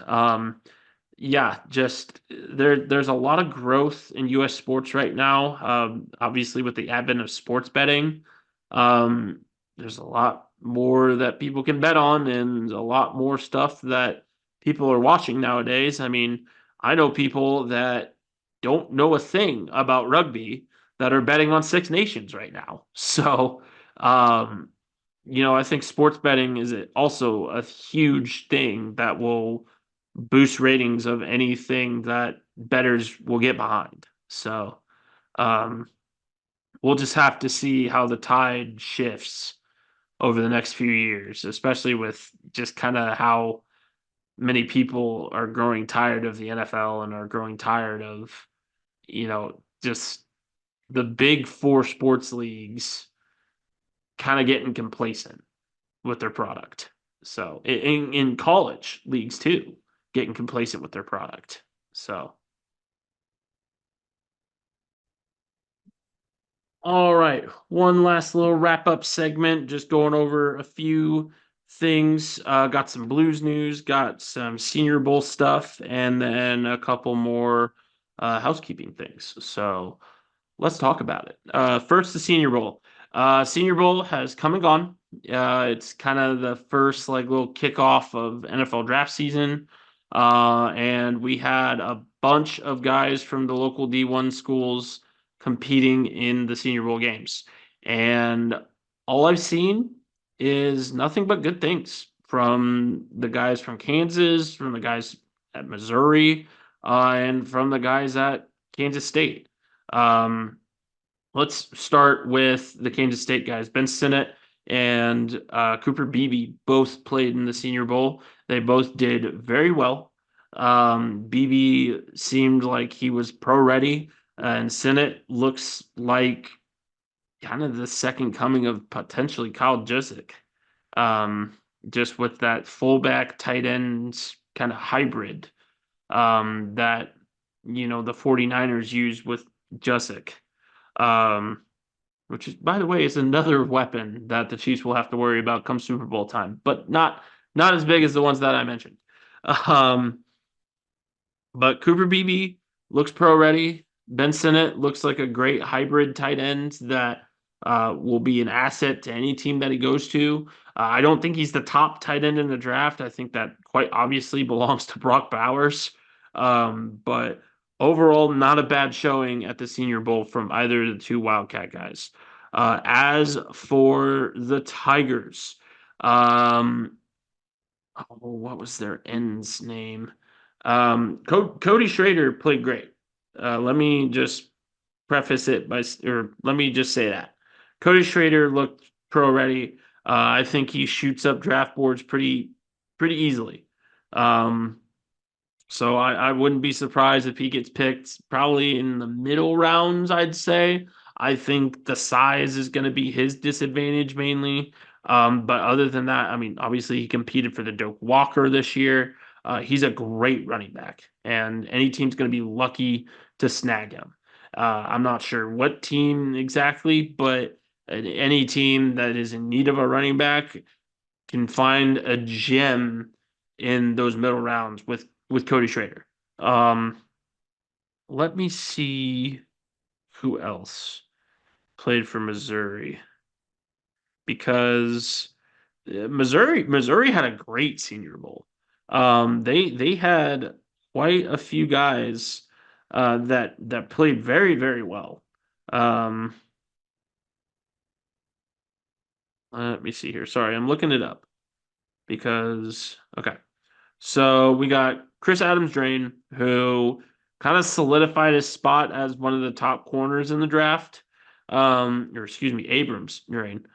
Yeah, just there's a lot of growth in U.S. sports right now. Obviously, with the advent of sports betting, um, there's a lot more that people can bet on, and a lot more stuff that people are watching nowadays. I mean, I know people that don't know a thing about rugby that are betting on Six Nations right now. So, um, I think sports betting is also a huge thing that will boost ratings of anything that bettors will get behind. So um, we'll just have to see how the tide shifts over the next few years, especially with just kind of how many people are growing tired of the NFL and are growing tired of, just the big four sports leagues kind of getting complacent with their product. So in college leagues too, getting complacent with their product. So all right, one last little wrap up segment, just going over a few things. Got some Blues news, got some Senior Bowl stuff, and then a couple more housekeeping things. So let's talk about it. First, the Senior Bowl. Senior Bowl has come and gone. It's kind of the first like little kickoff of NFL draft season, and we had a bunch of guys from the local D1 schools competing in the Senior Bowl games, and all I've seen is nothing but good things from the guys from Kansas, from the guys at Missouri, and from the guys at Kansas State. Um, let's start with the Kansas State guys. Ben Sinnott and Cooper Beebe both played in the Senior Bowl. They both did very well. Beebe seemed like he was pro ready, and Sinnott looks like kind of the second coming of potentially Kyle Juszczyk. Um, just with that fullback tight end kind of hybrid that the 49ers use with Juszczyk. Um, which is, by the way, is another weapon that the Chiefs will have to worry about come Super Bowl time, but not as big as the ones that I mentioned. Um, but Cooper Beebe looks pro ready. Ben Sinnott looks like a great hybrid tight end that will be an asset to any team that he goes to. I don't think he's the top tight end in the draft. I think that quite obviously belongs to Brock Bowers. But overall, not a bad showing at the Senior Bowl from either of the two Wildcat guys. As for the Tigers, um, what was their end's name? Cody Schrader played great. Let me just preface it by, or let me just say that Cody Schrader looked pro ready. I think he shoots up draft boards pretty easily. Um, so I wouldn't be surprised if he gets picked probably in the middle rounds, I'd say. I think the size is going to be his disadvantage mainly. But other than that, I mean, obviously he competed for the Doak Walker this year. He's a great running back, and any team's going to be lucky to snag him. I'm not sure what team exactly, but any team that is in need of a running back can find a gem in those middle rounds with Cody Schrader. Um, Let me see who else played for Missouri because Missouri had a great Senior Bowl. They had quite a few guys that played very well. Um, Let me see here. Sorry, I'm looking it up because okay. So we got Chris Adams-Drain, who kind of solidified his spot as one of the top corners in the draft. Or excuse me, Abrams-Drain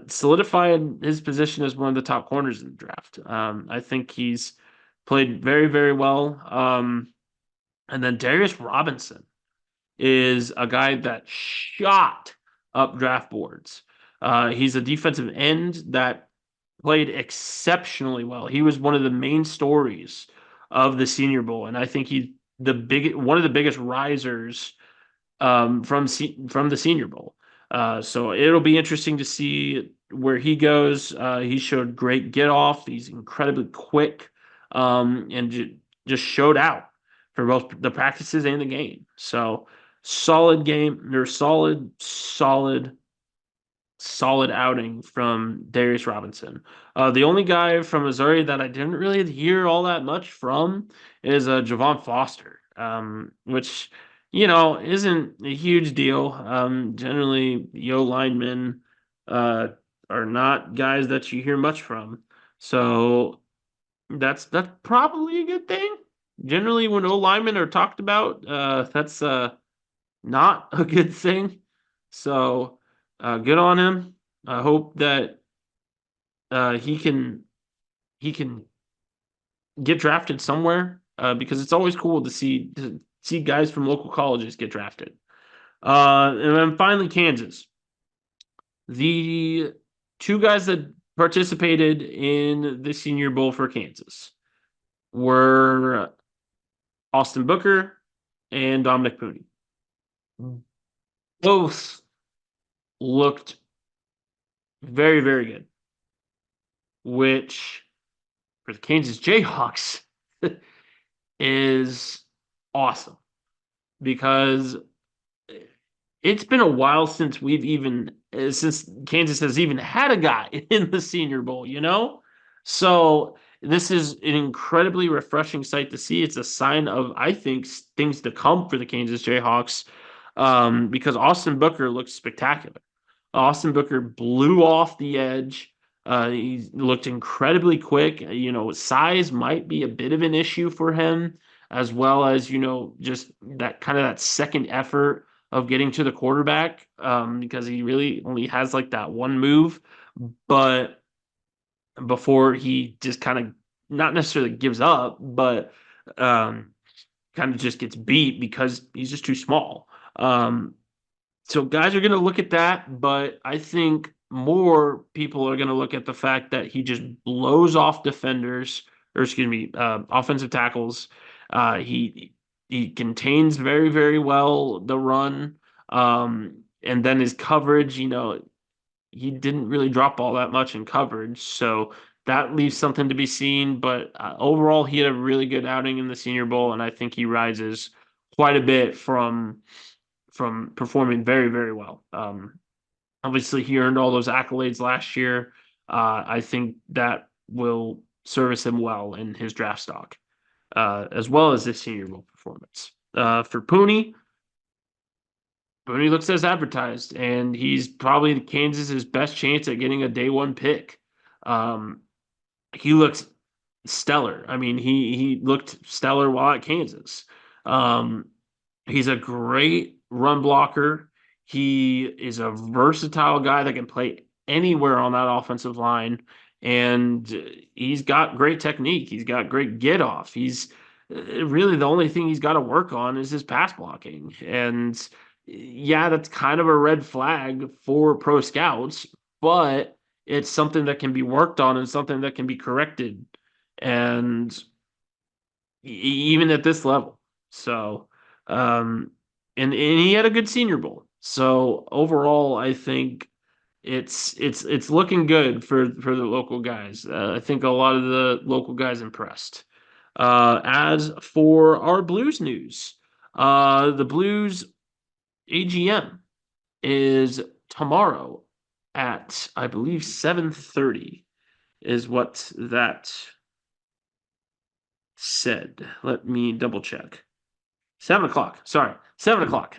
solidified his position as one of the top corners in the draft. I think he's played very well. And then Darius Robinson is a guy that shot up draft boards. He's a defensive end that played exceptionally well. He was one of the main stories of the Senior Bowl, and I think he's one of the biggest risers from the Senior Bowl. So it'll be interesting to see where he goes. He showed great get off. He's incredibly quick, and just showed out for both the practices and the game. So solid game. They're solid outing from Darius Robinson. The only guy from Missouri that I didn't really hear all that much from is Javon Foster, which isn't a huge deal. Generally, Yo linemen uh, are not guys that you hear much from, so that's probably a good thing. Generally, when O linemen are talked about, that's not a good thing. So good on him. I hope that he can get drafted somewhere because it's always cool to see guys from local colleges get drafted. And then finally, Kansas. The two guys that participated in the Senior Bowl for Kansas were Austin Booker and Dominic Mooney. Both looked very good, which for the Kansas Jayhawks is awesome because it's been a while since Kansas has even had a guy in the Senior Bowl. So this is an incredibly refreshing sight to see. It's a sign of, I think, things to come for the Kansas Jayhawks because Austin Booker looks spectacular. Austin Booker blew off the edge. He looked incredibly quick. Size might be a bit of an issue for him, as well as just that second effort of getting to the quarterback, because he really only has like that one move, but before he just kind of not necessarily gives up, but kind of just gets beat because he's just too small. So guys are going to look at that, but I think more people are going to look at the fact that he just blows off defenders, or excuse me, offensive tackles. He contains very well the run, and then his coverage. He didn't really drop all that much in coverage, so that leaves something to be seen. But overall, he had a really good outing in the Senior Bowl, and I think he rises quite a bit from performing very well. Obviously, he earned all those accolades last year. I think that will service him well in his draft stock, as well as his Senior Bowl performance. For Pooney looks as advertised, and he's probably Kansas's best chance at getting a day one pick. Um, he looks stellar. I mean, he looked stellar while at Kansas. Um, he's a great run blocker. He is a versatile guy that can play anywhere on that offensive line, and he's got great technique. He's got great get off. He's really the only thing he's got to work on is his pass blocking. And yeah, that's kind of a red flag for pro scouts, but it's something that can be worked on and something that can be corrected. And even at this level. So, um, and he had a good Senior Bowl. So overall, I think it's looking good for the local guys. I think a lot of the local guys impressed. As for our Blues news, the Blues AGM is tomorrow at I believe 7:30 is what that said. Let me double check. 7 o'clock. Sorry, 7 o'clock.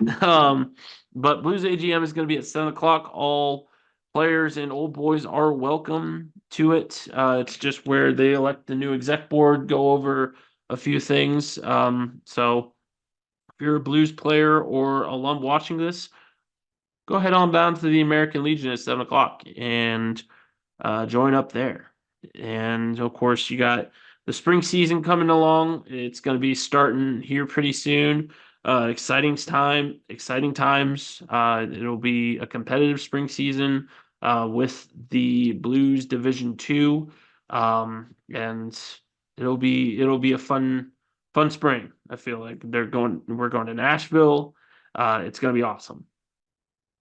But Blues AGM is going to be at 7 o'clock. All players and old boys are welcome to it. It's just where they elect the new exec board, go over a few things. So if you're a Blues player or alum watching this, go head on down to the American Legion at 7 o'clock and join up there. And of course, you got the spring season coming along. It's going to be starting here pretty soon. Exciting times. It'll be a competitive spring season with the Blues Division Two, and it'll be a fun spring. I feel like we're going to Nashville. It's going to be awesome.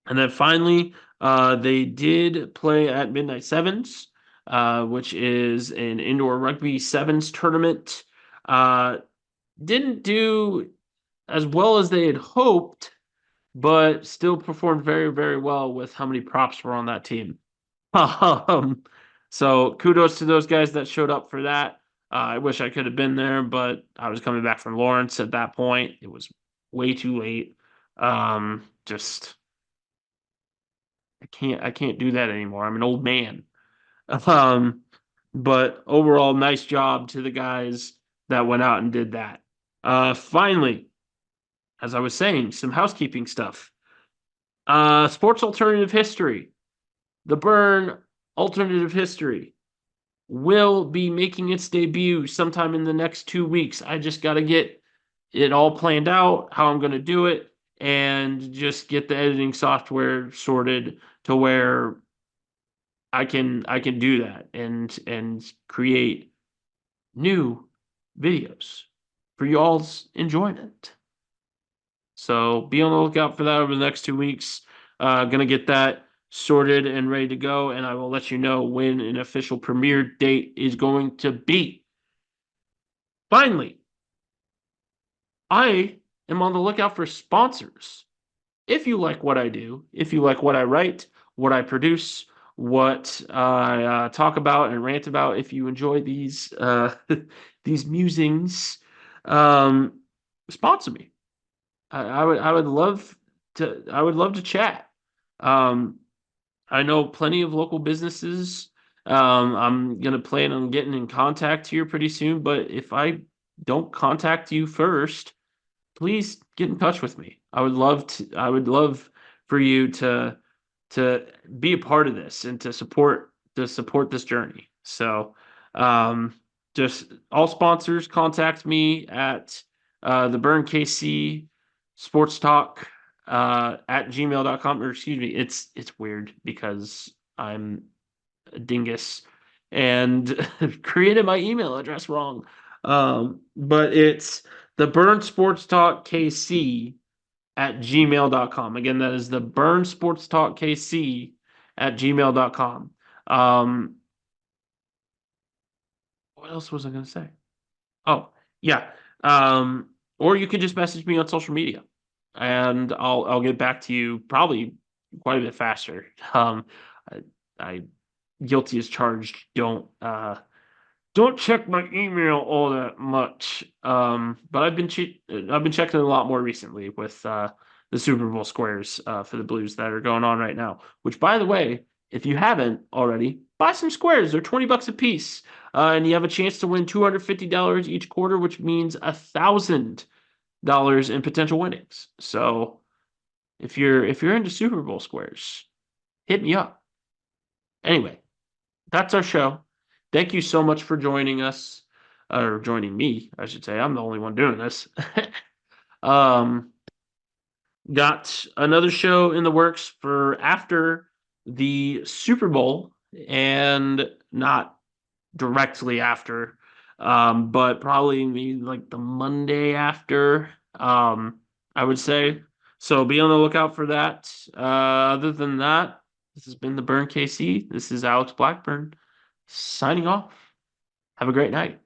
And then finally, they did play at Midnight Sevens, which is an indoor rugby sevens tournament. Uh, didn't do as well as they had hoped, but still performed very, very well with how many props were on that team. Um, so kudos to those guys that showed up for that. I wish I could have been there, but I was coming back from Lawrence at that point. It was way too late. Just I can't do that anymore. I'm an old man. Um, but overall, nice job to the guys that went out and did that. Finally, as I was saying, some housekeeping stuff. Sports alternative history. The Burn alternative history will be making its debut sometime in the next 2 weeks. I just got to get it all planned out, how I'm going to do it, and just get the editing software sorted to where I can do that and create new videos for y'all's enjoyment. So be on the lookout for that over the next 2 weeks. Gonna get that sorted and ready to go, and I will let you know when an official premiere date is going to be. Finally, I am on the lookout for sponsors. If you like what I do, if you like what I write, what I produce, what I talk about and rant about, if you enjoy these these musings, um, sponsor me. I would love to chat. Um, I know plenty of local businesses. I'm gonna plan on getting in contact here pretty soon, but if I don't contact you first, please get in touch with me. I would love for you to be a part of this and to support this journey. So um just all sponsors contact me at the Burn KC Sports Talk at gmail.com, or excuse me, it's weird because I'm a dingus and created my email address wrong. But it's the Burn Sports Talk KC at gmail.com. Again, that is the Burn Sports Talk KC at gmail.com. What else was I going to say? Oh, yeah. Or you could just message me on social media and I'll get back to you probably quite a bit faster. I, I guilty as charged. Don't check my email all that much. But I've been checking a lot more recently with the Super Bowl squares for the Blues that are going on right now. Which, by the way, if you haven't already, buy some squares. They're $20 a piece, and you have a chance to win $250 each quarter, which means $1,000 in potential winnings. So if you're into Super Bowl squares, hit me up. Anyway, that's our show. Thank you so much for joining us, or joining me, I should say. I'm the only one doing this. um, got another show in the works for after the Super Bowl, and not directly after, but probably maybe like the Monday after, I would say. So be on the lookout for that. Other than that, this has been the Burn KC. This is Alex Blackburn signing off. Have a great night.